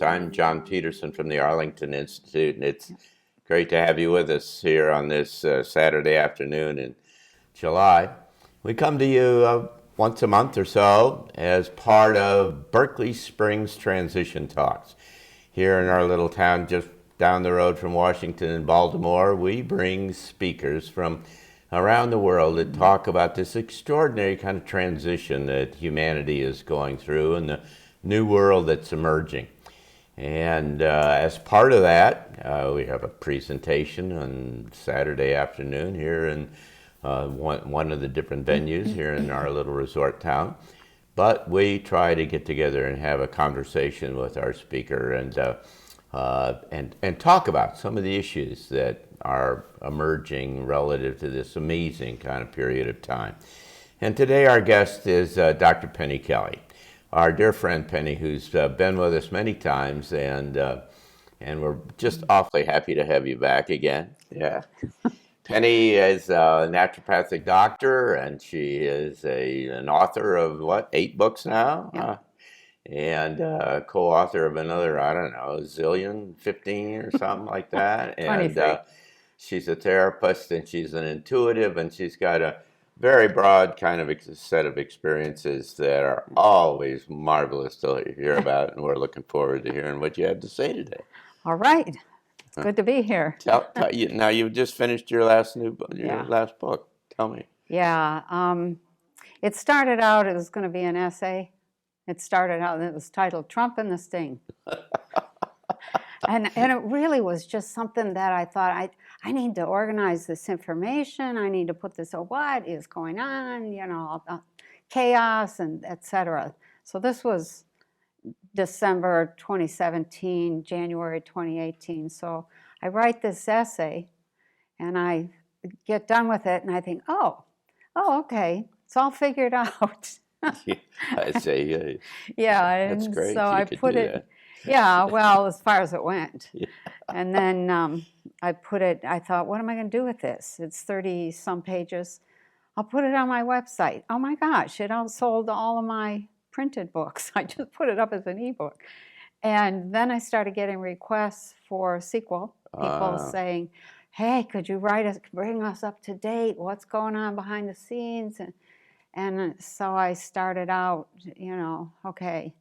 Earth. I'm John Petersen from the Arlington Institute, and it's great to have you with us here on this Saturday afternoon in July. We come to you once a month or so as part of Berkeley Springs Transition Talks. Here in our little town just down the road from Washington and Baltimore, we bring speakers from around the world that talk about this extraordinary kind of transition that humanity is going through and the new world that's emerging. And as part of that, we have a presentation on Saturday afternoon here in one of the different venues here in our little resort town. But we try to get together and have a conversation with our speaker and talk about some of the issues that are emerging relative to this amazing kind of period of time. And today our guest is Dr. Penny Kelly, our dear friend Penny, who's been with us many times, and we're just awfully happy to have you back again. Yeah. Penny is a naturopathic doctor, and she is an author of, 8 books now? Yeah. And co-author of another, I don't know, zillion, 15 or something like that. And she's a therapist, and she's an intuitive, and she's got a very broad kind of set of experiences that are always marvelous to hear about, and we're looking forward to hearing what you had to say today. All right. It's good to be here. Now, you've just finished your last book. Tell me. Yeah. It started out, it was going to be an essay. It started out, and it was titled Trump and the Sting. and it really was just something that I thought, I need to organize this information. I need to put this, what is going on, chaos and et cetera. So this was December 2017, January 2018. So I write this essay, and I get done with it, and I think, oh, okay, it's all figured out. I say, yeah, that's and great. so you I could put do it. That. Yeah, well, as far as it went. Yeah. And then I put it. I thought, what am I going to do with this? It's 30-some pages. I'll put it on my website. Oh my gosh, it outsold all of my printed books. I just put it up as an ebook. And then I started getting requests for a sequel. People saying, hey, could you bring us up to date? What's going on behind the scenes? And so I started out, okay,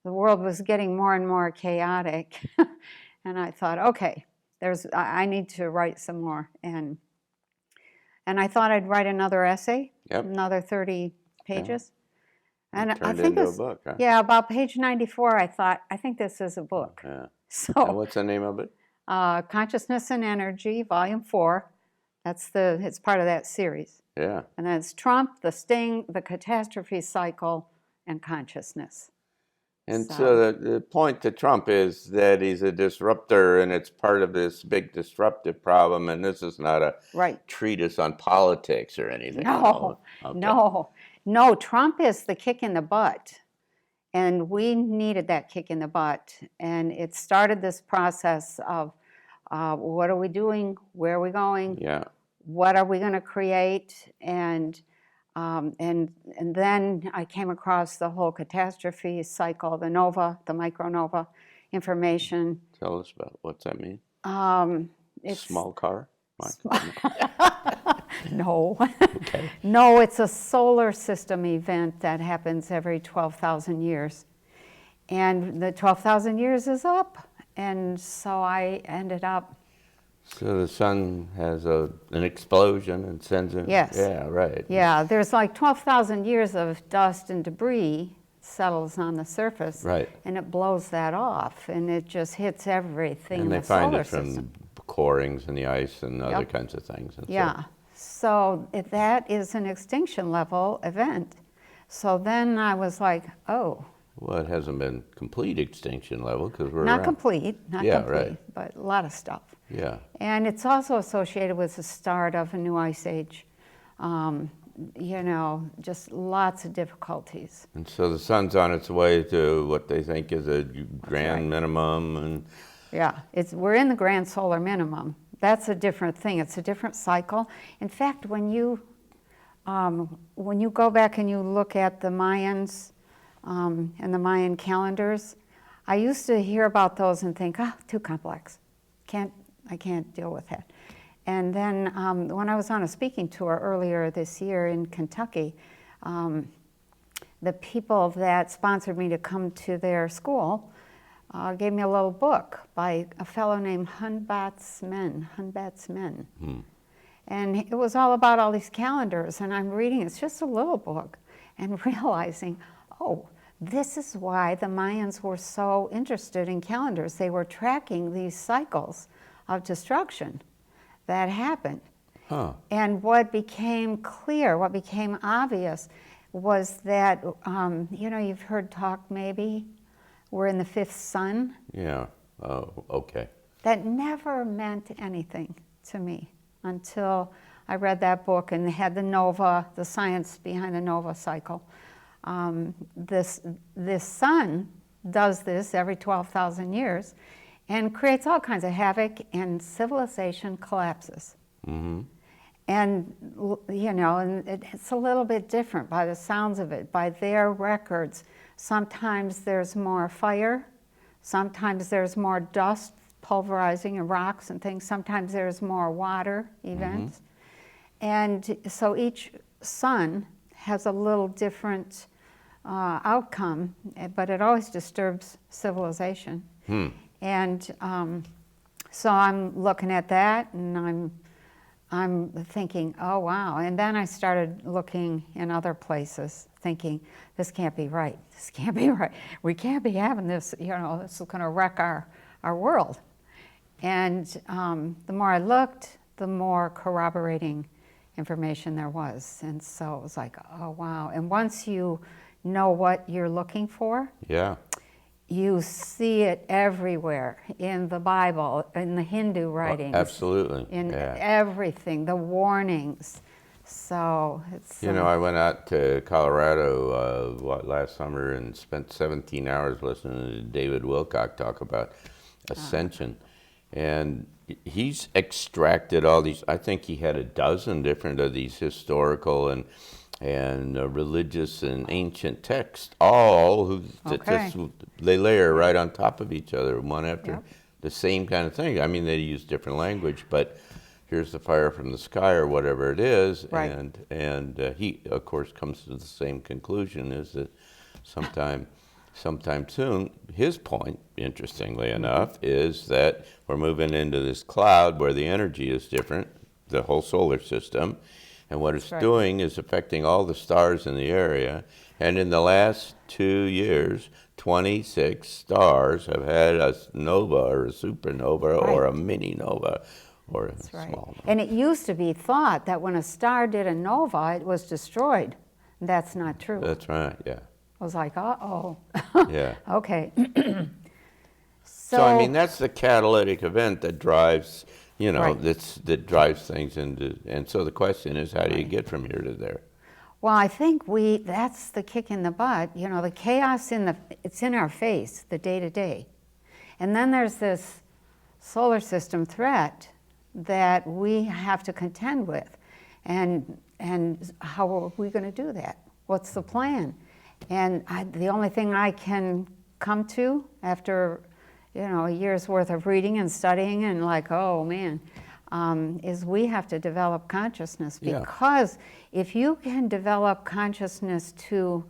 the world was getting more and more chaotic. And I thought, okay, I need to write some more. And I thought I'd write another essay, another 30 pages. Yeah. And I think into a book, huh? Yeah, about page 94, I thought, I think this is a book. Yeah. So, and what's the name of it? Consciousness and Energy, Volume 4. It's part of that series. Yeah. And that's Trump, the Sting, the Catastrophe Cycle, and Consciousness. And so the point to Trump is that he's a disruptor, and it's part of this big disruptive problem, and this is not a treatise on politics or anything. No, no, Trump is the kick in the butt, and we needed that kick in the butt, and it started this process of what are we doing, where are we going, what are we going to create, and then I came across the whole catastrophe cycle, the nova, the micronova information. Tell us about what's that mean? It's small car? No. Okay. No, it's a solar system event that happens every 12,000 years. And the 12,000 years is up. And so I ended up. So the sun has an explosion and sends it. Yes. Yeah, right. Yeah, there's like 12,000 years of dust and debris settles on the surface. Right. And it blows that off, and it just hits everything in the solar system. system. And they find it from corings in the ice and other kinds of things. And so that is an extinction level event. So then I was like, oh. Well, it hasn't been complete extinction level because we're not complete, right. But a lot of stuff. Yeah. And it's also associated with the start of a new ice age. Just lots of difficulties. And so the sun's on its way to what they think is a grand minimum, and we're in the grand solar minimum. That's a different thing. It's a different cycle. In fact, when you go back and you look at the Mayans and the Mayan calendars, I used to hear about those and think, oh, too complex. I can't deal with that. And then when I was on a speaking tour earlier this year in Kentucky, the people that sponsored me to come to their school gave me a little book by a fellow named Hunbat's Men. And it was all about all these calendars, and I'm reading, it's just a little book, and realizing, oh, this is why the Mayans were so interested in calendars. They were tracking these cycles of destruction that happened. Huh. And what became clear, what became obvious, was that, you've heard talk maybe, we're in the fifth sun. Yeah. Oh, okay. That never meant anything to me until I read that book and had the nova, the science behind the nova cycle. This sun does this every 12,000 years and creates all kinds of havoc, and civilization collapses. Mm-hmm. And, and it's a little bit different by the sounds of it, by their records. Sometimes there's more fire, sometimes there's more dust pulverizing and rocks and things, sometimes there's more water events. Mm-hmm. And so each sun has a little different outcome, but it always disturbs civilization. And so I'm looking at that, and I'm thinking, oh wow. And then I started looking in other places, thinking, this can't be right. This can't be right. We can't be having this, this is going to wreck our world. And the more I looked, the more corroborating information there was. And so it was like, oh wow. And once you know what you're looking for, yeah, you see it everywhere, in the Bible, in the Hindu writings. Absolutely. In everything, the warnings. So it's... I went out to Colorado last summer and spent 17 hours listening to David Wilcock talk about Ascension. And he's extracted all these, I think he had a dozen different of these historical and religious and ancient texts, all they layer right on top of each other, one after the same kind of thing. I mean, they use different language, but here's the fire from the sky or whatever it is, right. and he, of course, comes to the same conclusion: is that sometime soon. His point, interestingly enough, is that we're moving into this cloud where the energy is different, the whole solar system. And what it's doing is affecting all the stars in the area. And in the last 2 years, 26 stars have had a nova or a supernova or a mini nova or a small nova. And it used to be thought that when a star did a nova, it was destroyed. That's not true. That's right, yeah. I was like, uh-oh. Yeah. Okay. So, I mean, that's the catalytic event that drives... that drives things into, and so the question is, how do you get from here to there? Well, I think that's the kick in the butt. The chaos it's in our face, the day-to-day. And then there's this solar system threat that we have to contend with. And how are we going to do that? What's the plan? And the only thing I can come to after a year's worth of reading and studying and oh man, is we have to develop consciousness, because if you can develop consciousness to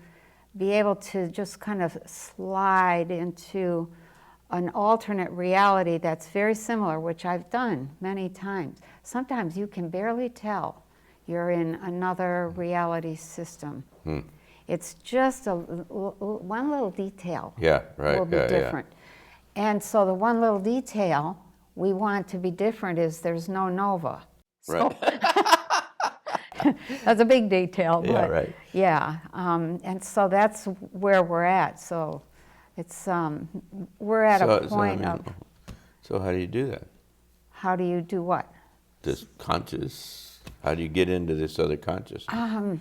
be able to just kind of slide into an alternate reality that's very similar, which I've done many times. Sometimes you can barely tell you're in another reality system. It's just one little detail will be different. And so the one little detail we want to be different is there's no nova. Right. So that's a big detail. But yeah, right. Yeah, and so that's where we're at. So it's we're at a point of... So how do you do that? How do you do what? This how do you get into this other consciousness?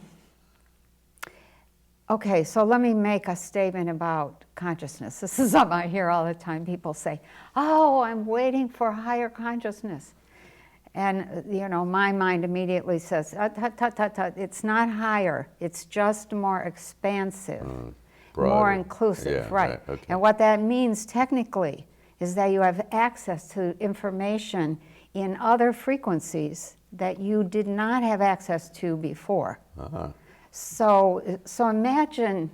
Okay, so let me make a statement about consciousness. This is something I hear all the time. People say, oh, I'm waiting for higher consciousness. And, my mind immediately says, tut, tut, tut, tut. It's not higher. It's just more expansive. broader. more inclusive, Yeah, right. okay. And what that means technically is that you have access to information in other frequencies that you did not have access to before. Uh-huh. So imagine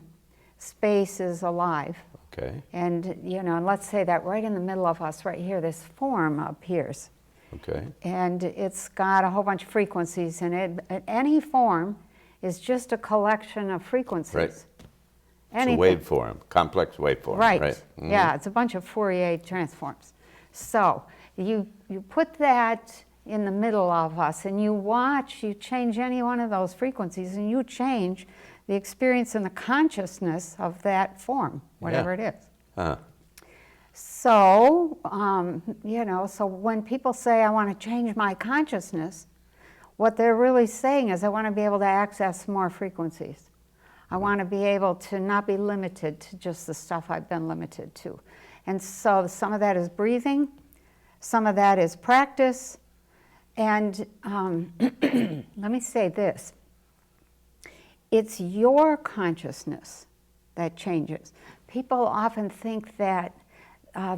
space is alive. Okay. And, let's say that right in the middle of us, right here, this form appears. Okay. And it's got a whole bunch of frequencies in it. Any form is just a collection of frequencies. Right. It's a Anything. waveform, complex waveform. Right. Mhm. Yeah, it's a bunch of Fourier transforms. So you put that in the middle of us and you change any one of those frequencies and you change the experience and the consciousness of that form, whatever it is. Uh-huh. So, so when people say, I want to change my consciousness, what they're really saying is, I want to be able to access more frequencies. I want to be able to not be limited to just the stuff I've been limited to. And so some of that is breathing, some of that is practice, and let me say this. It's your consciousness that changes. People often think that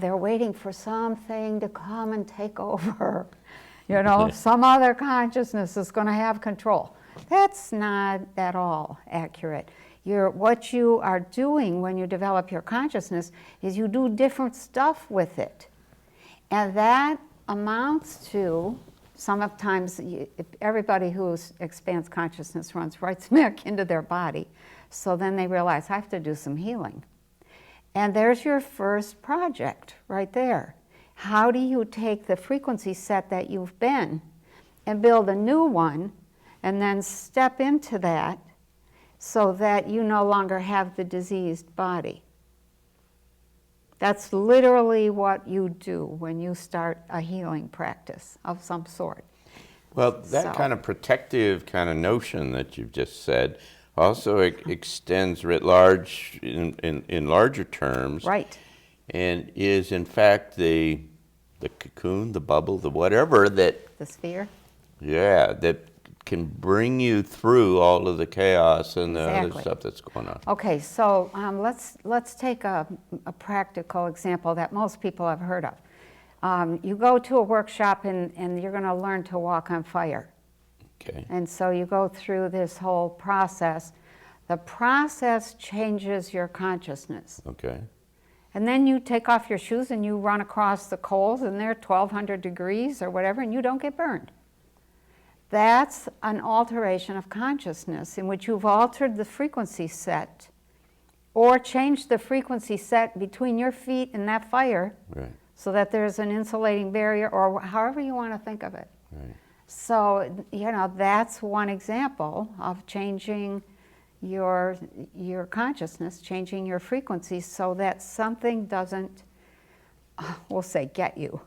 they're waiting for something to come and take over. Some other consciousness is going to have control. That's not at all accurate. What you are doing when you develop your consciousness is you do different stuff with it. And that amounts to, sometimes everybody who expands consciousness runs right smack into their body. So then they realize, I have to do some healing. And there's your first project right there. How do you take the frequency set that you've been and build a new one and then step into that so that you no longer have the diseased body? That's literally what you do when you start a healing practice of some sort. Well, that kind of protective kind of notion that you've just said also extends writ large in larger terms. Right. And is in fact the cocoon, the bubble, the whatever that... The sphere? Yeah, that can bring you through all of the chaos and the Exactly. other stuff that's going on. Okay, so let's take a practical example that most people have heard of. You go to a workshop and you're going to learn to walk on fire. Okay. And so you go through this whole process. The process changes your consciousness. Okay. And then you take off your shoes and you run across the coals and they're 1,200 degrees or whatever and you don't get burned. That's an alteration of consciousness in which you've altered the frequency set or changed the frequency set between your feet and that fire, Right. so that there's an insulating barrier or however you want to think of it. Right. So, that's one example of changing your consciousness, changing your frequency so that something doesn't, we'll say, get you.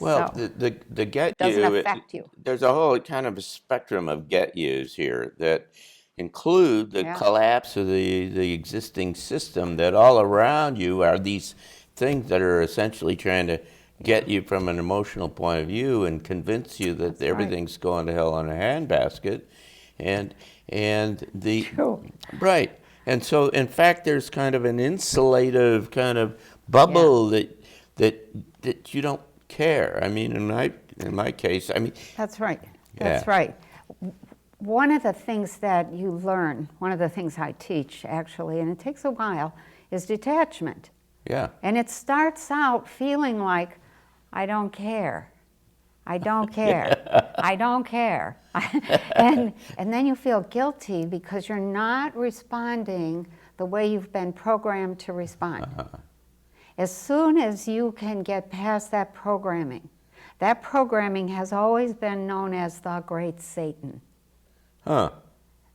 Well, So, the get doesn't you, affect you. There's a whole kind of a spectrum of get yous here that include the collapse of the existing system, that all around you are these things that are essentially trying to get you from an emotional point of view and convince you that That's everything's going to hell in a handbasket. And the True. right. And so in fact there's kind of an insulative kind of bubble that you don't care. I mean, in my case, I mean, That's right. Yeah. That's right. One of the things that you learn, one of the things I teach actually, and it takes a while, is detachment. yeah. And it starts out feeling like, I don't care. I don't care. I don't care. and then you feel guilty because you're not responding the way you've been programmed to respond. As soon as you can get past that programming has always been known as the Great Satan. Huh.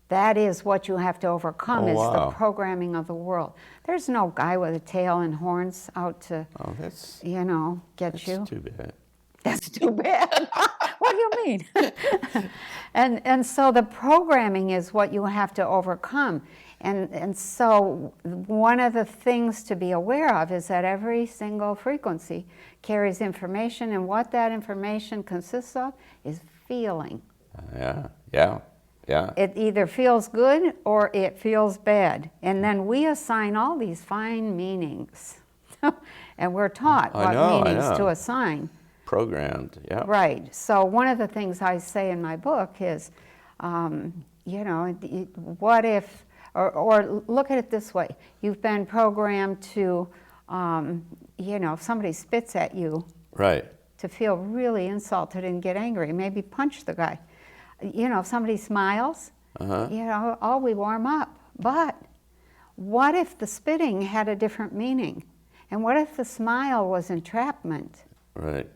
That is what you have to overcome, Oh, is wow. the programming of the world. There's no guy with a tail and horns out to, Oh, that's get you. too bad. That's too bad. What do you mean? and so the programming is what you have to overcome. And so one of the things to be aware of is that every single frequency carries information, and what that information consists of is feeling. Yeah. Yeah. Yeah. It either feels good or it feels bad. And then we assign all these fine meanings. And we're taught I what know. meanings to assign. Programmed, yeah. Right. So one of the things I say in my book is, you know, what if, or look at it this way. You've been programmed to, you know, if somebody spits at you, Right. to feel really insulted and get angry, maybe punch the guy. You know, if somebody smiles, you know, oh, we warm up. But what if the spitting had a different meaning? And what if the smile was entrapment? Right.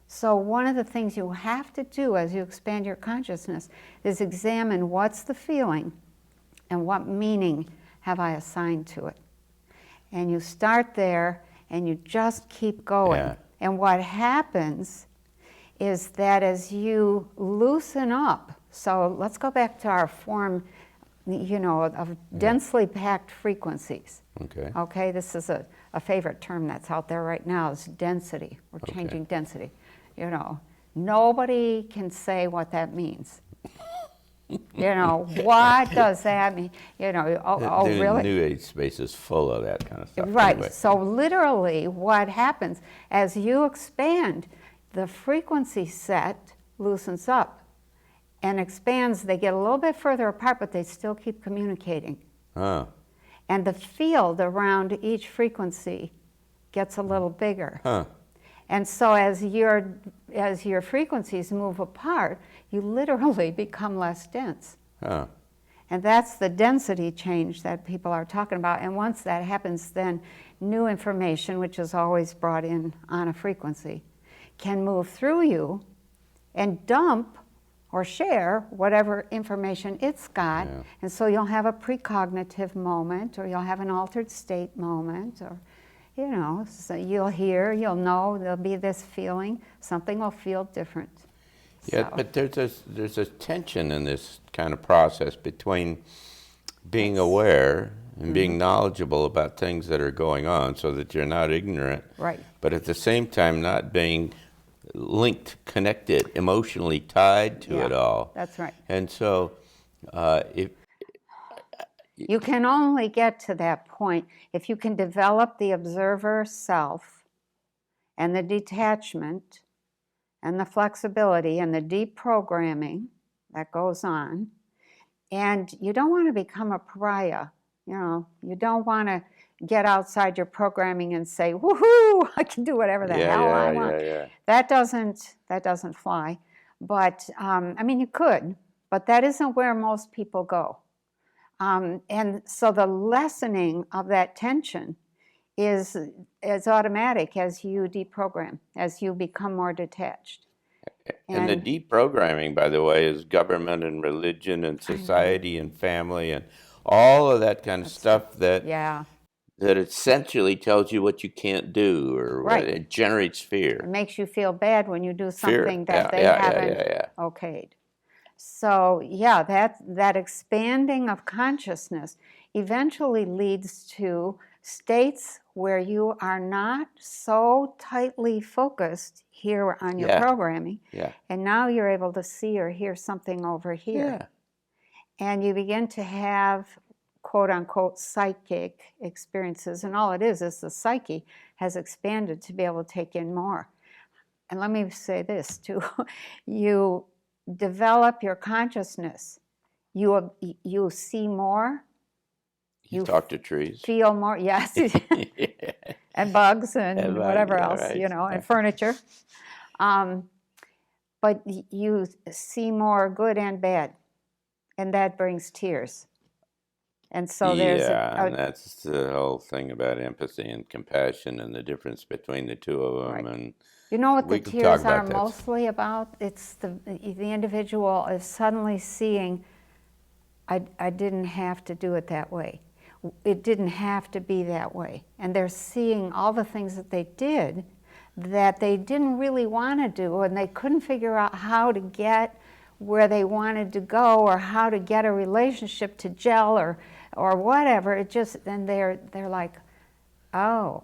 So one of the things you have to do as you expand your consciousness is examine what's the feeling and what meaning have I assigned to it. And you start there and you just keep going. Yeah. And what happens is that as you loosen up, so let's go back to our form, you know, of densely packed frequencies. Okay. Okay, this is a favorite term that's out there right now is density. We're changing density. You know, nobody can say what that means. You know, what does that mean? You know, oh The really? New Age space is full of that kind of stuff. Right. Anyway. So literally what happens as you expand, the frequency set loosens up and expands. They get a little bit further apart, but they still keep communicating. Oh. And the field around each frequency gets a little bigger. Huh. And so as your frequencies move apart, you literally become less dense. Huh. And that's the density change that people are talking about. And once that happens, then new information, which is always brought in on a frequency, can move through you and dump or share whatever information it's got. Yeah. And so you'll have a precognitive moment, or you'll have an altered state moment, or, you know, so you'll hear, you'll know, there'll be this feeling, something will feel different. Yeah, So, but there's a tension in this kind of process between being aware and being knowledgeable about things that are going on so that you're not ignorant, right. but at the same time not being linked, connected, emotionally tied to Yeah, it all. that's right. And so if You can only get to that point if you can develop the observer self and the detachment and the flexibility and the deep programming that goes on. And you don't want to become a pariah. You know, you don't want to get outside your programming and say, woohoo, I can do whatever the hell I want. yeah. That doesn't fly. But, I mean, you could, but that isn't where most people go. And so the lessening of that tension is automatic as you deprogram, as you become more detached. And the deprogramming, by the way, is government and religion and society and family and all of that kind of stuff that Yeah, that essentially tells you what you can't do, or Right. it generates it fear. makes you feel bad when you do Fear. something that they Yeah. haven't okayed. So yeah, that expanding of consciousness eventually leads to states where you are not so tightly focused here on your Yeah. programming, Yeah. and now you're able to see or hear something over here. Yeah. And you begin to have quote unquote psychic experiences, and all it is the psyche has expanded to be able to take in more. And let me say this too, you develop your consciousness, you see more, You talk to trees. feel more, yes, and bugs and whatever else, right. you know, and furniture. But you see more good and bad, and that brings tears. And so there's and that's the whole thing about empathy and compassion and the difference between the two of them. Right. And you know what the we can talk tears about are that. mostly about? It's the individual is suddenly seeing, I didn't have to do it that way. It didn't have to be that way. And they're seeing all the things that they did that they didn't really want to do, and they couldn't figure out how to get where they wanted to go, or how to get a relationship to gel, or whatever. It just, and they're like, oh,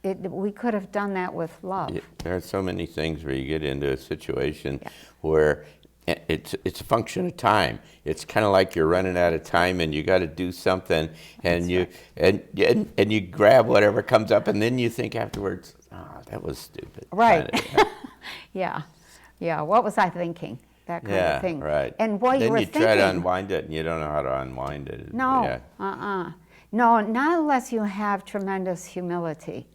we could have done that with love. there are so many things where you get into a situation where it's a function of time. It's kind of like you're running out of time and you got to do something, and and you grab whatever comes up, and then you think afterwards, oh, that was stupid. Right. Kinda, Yeah. Yeah. What was I thinking? That kind of thing. Right. And what you were thinking. Then you try to unwind it, and you don't know how to unwind it. No. Yeah. No, not unless you have tremendous humility.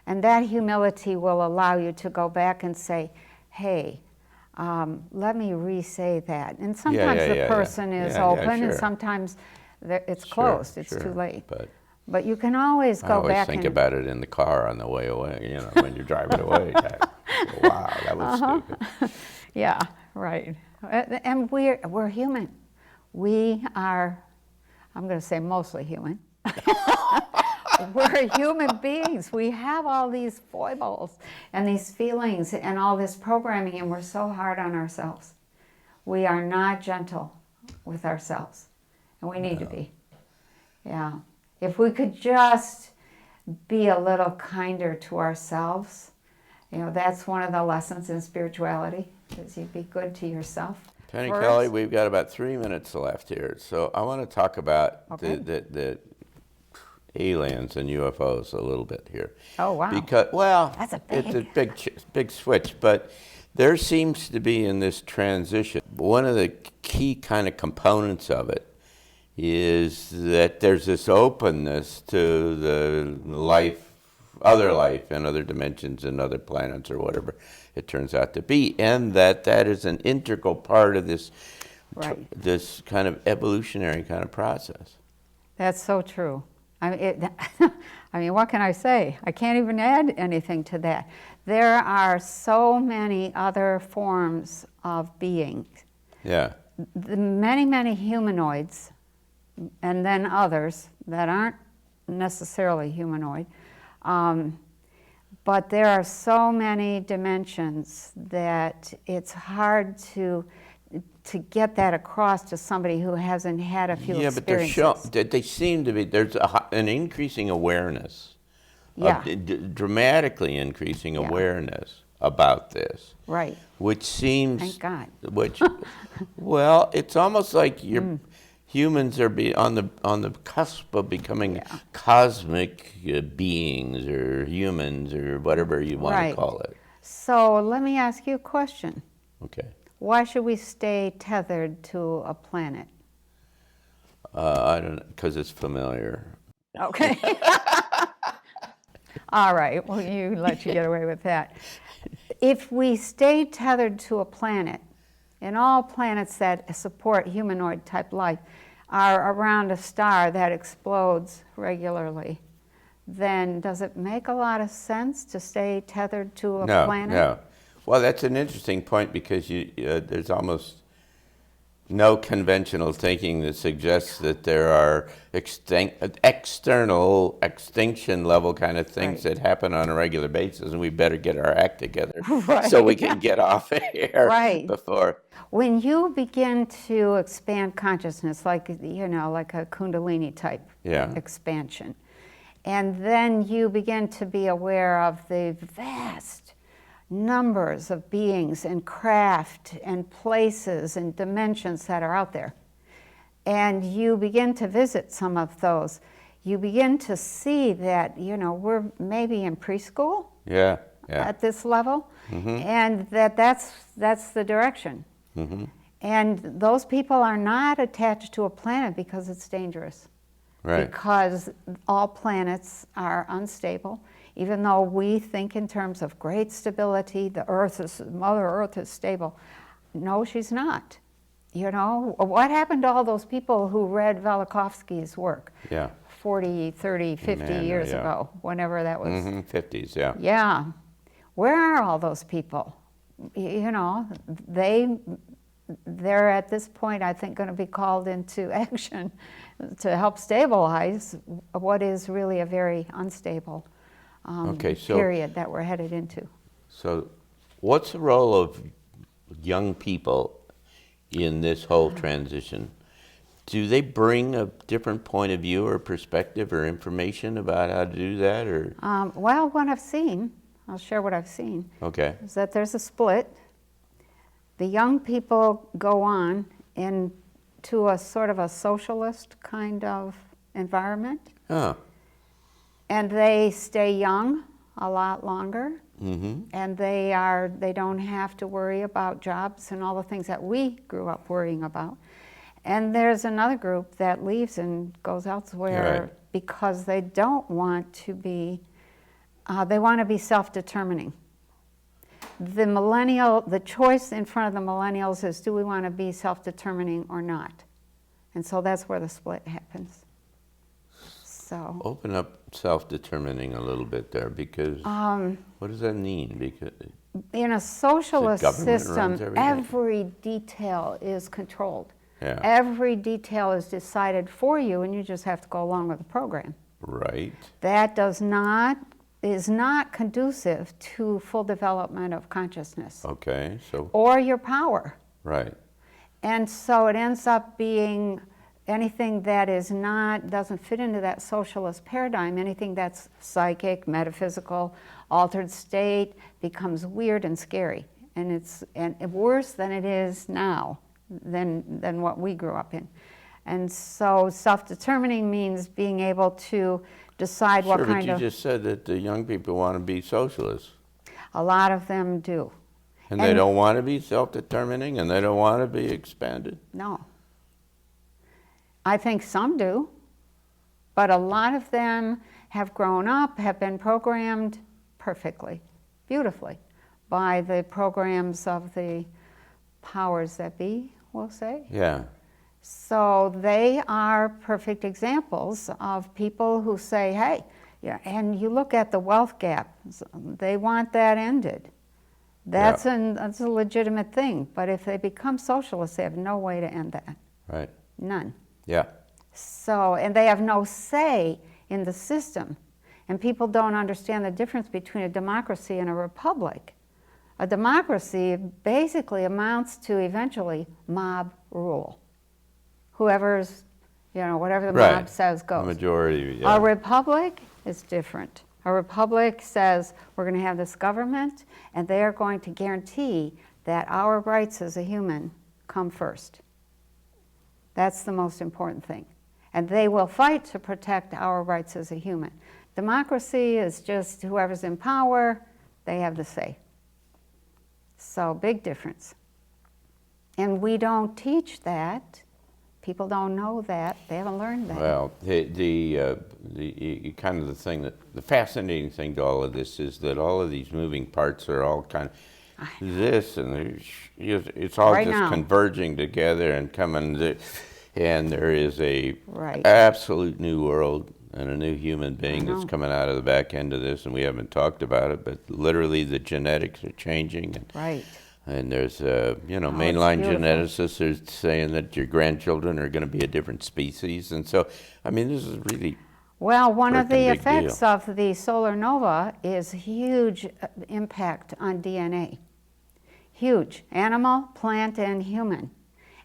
And that humility will allow you to go back and say, hey, let me re-say that. And sometimes the person is open, and sometimes it's closed. It's too late. But you can always go back. I always think about it in the car on the way away, when you're driving away. Wow, that was stupid. Yeah, right. And we're human. We are, I'm going to say mostly human. We're human beings. We have all these foibles and these feelings and all this programming, and we're so hard on ourselves. We are not gentle with ourselves, and we need to be. Yeah. If we could just be a little kinder to ourselves, that's one of the lessons in spirituality, is you be good to yourself. Penny Kelly, we've got about 3 minutes left here, so I want to talk about the aliens and UFOs a little bit here. Oh, wow. Because, that's it's a big switch, but there seems to be in this transition, one of the key kind of components of it is that there's this openness to the other life and other dimensions and other planets or whatever it turns out to be, and that is an integral part of this, this kind of evolutionary kind of process. That's so true. I mean, what can I say? I can't even add anything to that. There are so many other forms of being. Yeah. Many, many humanoids, and then others that aren't necessarily humanoid. But there are so many dimensions that it's hard to get that across to somebody who hasn't had a few experiences. But they seem to be, there's an increasing awareness, dramatically increasing awareness about this. Right. Which seems, thank God. Well, it's almost like humans are on the cusp of becoming cosmic beings or humans or whatever you want to call it. So let me ask you a question. Okay. Why should we stay tethered to a planet? I don't know, because it's familiar. Okay. All right, well, let you get away with that. If we stay tethered to a planet, and all planets that support humanoid type life are around a star that explodes regularly, then does it make a lot of sense to stay tethered to a planet? No. Well, that's an interesting point, because there's almost no conventional thinking that suggests that there are external extinction level kind of things that happen on a regular basis, and we better get our act together so we can get off here before. When you begin to expand consciousness, like a Kundalini type expansion, and then you begin to be aware of the vast numbers of beings and craft and places and dimensions that are out there, and you begin to visit some of those, you begin to see that we're maybe in preschool at this level, and that's the direction. And those people are not attached to a planet because it's dangerous, because all planets are unstable. Even though we think in terms of great stability, Mother Earth is stable. No, she's not. What happened to all those people who read Velikovsky's work 40, 30, 50 years ago, whenever that was? 50s, Yeah. Where are all those people? They're at this point, I think, going to be called into action to help stabilize what is really a very unstable period that we're headed into. So what's the role of young people in this whole transition? Do they bring a different point of view or perspective or information about how to do that? Or well, what I've seen, I'll share what I've seen, is that there's a split. The young people go on into a sort of a socialist kind of environment. Huh. And they stay young a lot longer. Mm-hmm. And they don't have to worry about jobs and all the things that we grew up worrying about. And there's another group that leaves and goes elsewhere Right. because they don't want to be, they want to be self-determining. The choice in front of the millennials is, do we want to be self-determining or not? And so that's where the split happens. So Open up self-determining a little bit there, because what does that mean? Because in a socialist government system, runs everything? every detail is controlled. Yeah. Every detail is decided for you, and you just have to go along with the program. Right. That is not conducive to full development of consciousness Okay. So or your power. right. And so it ends up being anything that doesn't fit into that socialist paradigm, anything that's psychic, metaphysical, altered state, becomes weird and scary. And it's worse than it is now, than what we grew up in. And so self-determining means being able to decide what Sure, but kind you of... just said that the young people want to be socialists. A lot of them do. And they don't want to be self-determining, and they don't want to be expanded? No. I think some do, but a lot of them have grown up, have been programmed perfectly, beautifully, by the programs of the powers that be, we'll say. Yeah. So they are perfect examples of people who say, hey, yeah, and you look at the wealth gap, they want that ended. That's a legitimate thing, but if they become socialists, they have no way to end that. Right. None. Yeah. So, and they have no say in the system. And people don't understand the difference between a democracy and a republic. A democracy basically amounts to eventually mob rule. Whoever's, whatever the mob says goes. The majority, yeah. A republic is different. A republic says we're going to have this government, and they are going to guarantee that our rights as a human come first. That's the most important thing. And they will fight to protect our rights as a human. Democracy is just whoever's in power, they have the say. So, big difference. And we don't teach that. People don't know that. They haven't learned that. Well, the fascinating thing to all of this is that all of these moving parts are all kind of this, and it's all Right just now. converging together and coming, and there is a Right. absolute new world and a new human being that's coming out of the back end of this, and we haven't talked about it, but literally the genetics are changing. And, Right. And there's, mainline beautiful. geneticists are saying that your grandchildren are going to be a different species. And so, I mean, this is really... Well, one of the Frickin' big effects deal. of the solar nova is huge impact on DNA. Huge. Animal, plant, and human.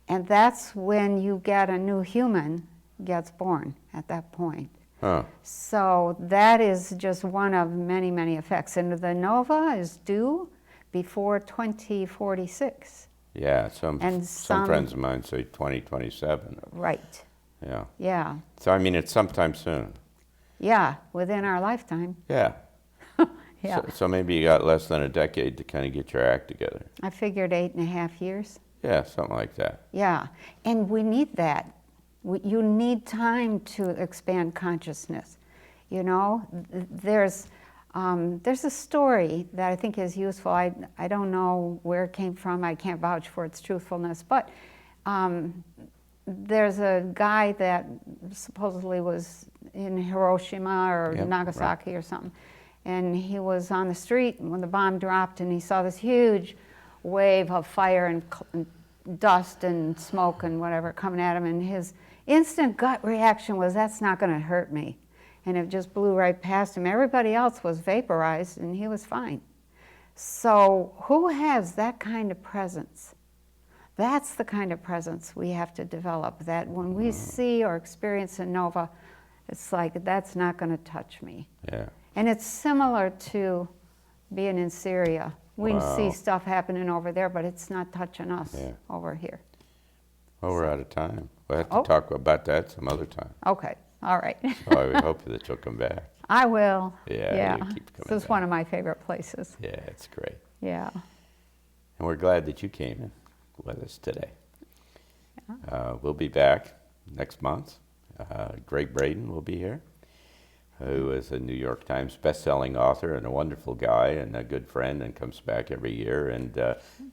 And that's when you get a new human gets born at that point. Huh. So that is just one of many, many effects. And the nova is due before 2046. Yeah, some some- friends of mine say 2027. Right. Yeah. Yeah. So, I mean, it's sometime soon. Yeah, within our lifetime. Yeah. Yeah. So maybe you got less than a decade to kind of get your act together. I figured 8.5 years. Yeah, something like that. Yeah, and we need that. You need time to expand consciousness. There's a story that I think is useful. I don't know where it came from. I can't vouch for its truthfulness, but there's a guy that supposedly was in Hiroshima or Yep, Nagasaki or something, and he was on the street when the bomb dropped, and he saw this huge wave of fire and dust and smoke and whatever coming at him, and his instant gut reaction was, that's not going to hurt me. And it just blew right past him. Everybody else was vaporized, and he was fine. So who has that kind of presence? That's the kind of presence we have to develop, that when we see or experience a nova, it's like, that's not going to touch me. Yeah. And it's similar to being in Syria We see Wow. stuff happening over there, but it's not touching us Yeah. over here. Well, we're out of time. We'll have to Oh. talk about that some other time. Okay, all right. So I hope that you'll come back. I will. Yeah, you keep coming This is back. one of my favorite places. Yeah, it's great. Yeah. And we're glad that you came in with us today. We'll be back next month. Greg Braden will be here, who is a New York Times best-selling author and a wonderful guy and a good friend, and comes back every year. And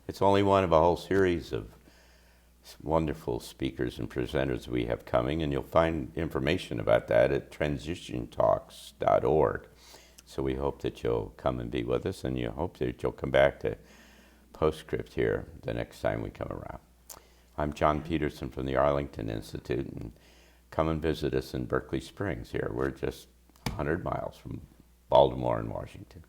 it's only one of a whole series of wonderful speakers and presenters we have coming, and you'll find information about that at transitiontalks.org. So we hope that you'll come and be with us, and you hope that you'll come back to Postscript here the next time we come around. I'm John Petersen from the Arlington Institute, and come and visit us in Berkeley Springs here. We're just 100 miles from Baltimore and Washington.